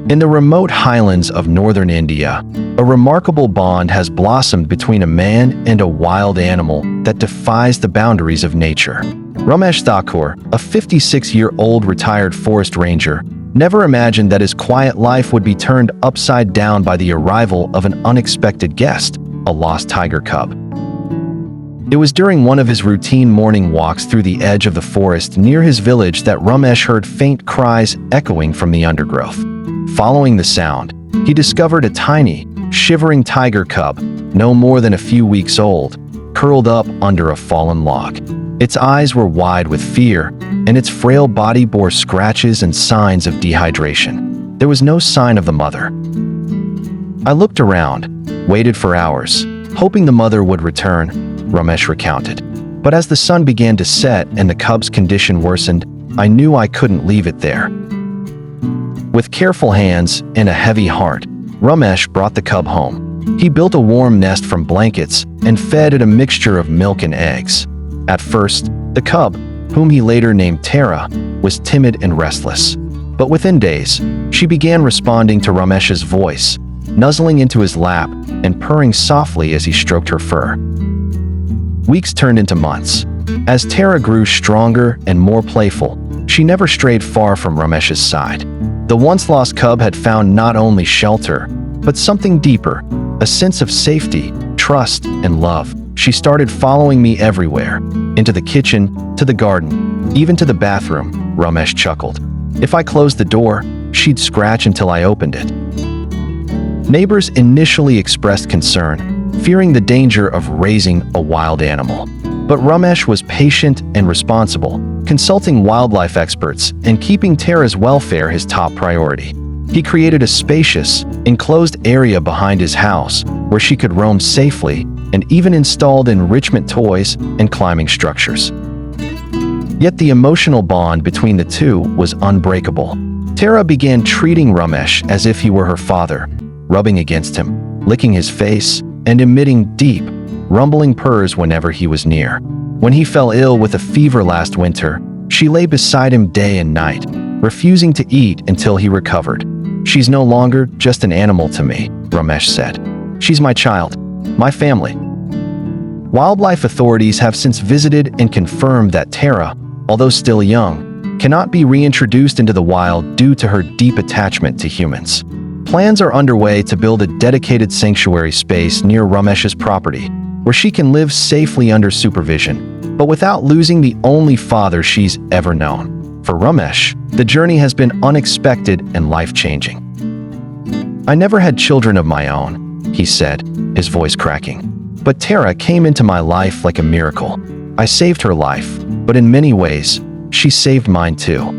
In the remote highlands of northern India, a remarkable bond has blossomed between a man and a wild animal that defies the boundaries of nature. Ramesh Thakur, a 56-year-old retired forest ranger, never imagined that his quiet life would be turned upside down by the arrival of an unexpected guest, a lost tiger cub. It was during one of his routine morning walks through the edge of the forest near his village that Ramesh heard faint cries echoing from the undergrowth. Following the sound, he discovered a tiny, shivering tiger cub, no more than a few weeks old, curled up under a fallen log. Its eyes were wide with fear, and its frail body bore scratches and signs of dehydration. There was no sign of the mother. I looked around, waited for hours, hoping the mother would return, Ramesh recounted. But as the sun began to set and the cub's condition worsened, I knew I couldn't leave it there. With careful hands and a heavy heart, Ramesh brought the cub home. He built a warm nest from blankets and fed it a mixture of milk and eggs. At first, the cub, whom he later named Tara, was timid and restless. But within days, she began responding to Ramesh's voice, nuzzling into his lap and purring softly as he stroked her fur. Weeks turned into months. As Tara grew stronger and more playful, she never strayed far from Ramesh's side. The once lost cub had found not only shelter, but something deeper, a sense of safety, trust, and love. She started following me everywhere, into the kitchen, to the garden, even to the bathroom, Ramesh chuckled. If I closed the door, she'd scratch until I opened it. Neighbors initially expressed concern, fearing the danger of raising a wild animal. But Ramesh was patient and responsible, consulting wildlife experts and keeping Tara's welfare his top priority. He created a spacious, enclosed area behind his house where she could roam safely and even installed enrichment toys and climbing structures. Yet the emotional bond between the two was unbreakable. Tara began treating Ramesh as if he were her father, rubbing against him, licking his face, and emitting deep, rumbling purrs whenever he was near. When he fell ill with a fever last winter, she lay beside him day and night, refusing to eat until he recovered. "She's no longer just an animal to me," Ramesh said. "She's my child, my family." Wildlife authorities have since visited and confirmed that Tara, although still young, cannot be reintroduced into the wild due to her deep attachment to humans. Plans are underway to build a dedicated sanctuary space near Ramesh's property, where she can live safely under supervision, but without losing the only father she's ever known. For Ramesh, the journey has been unexpected and life-changing. "I never had children of my own," he said, his voice cracking. "But Tara came into my life like a miracle. I saved her life, but in many ways, she saved mine too."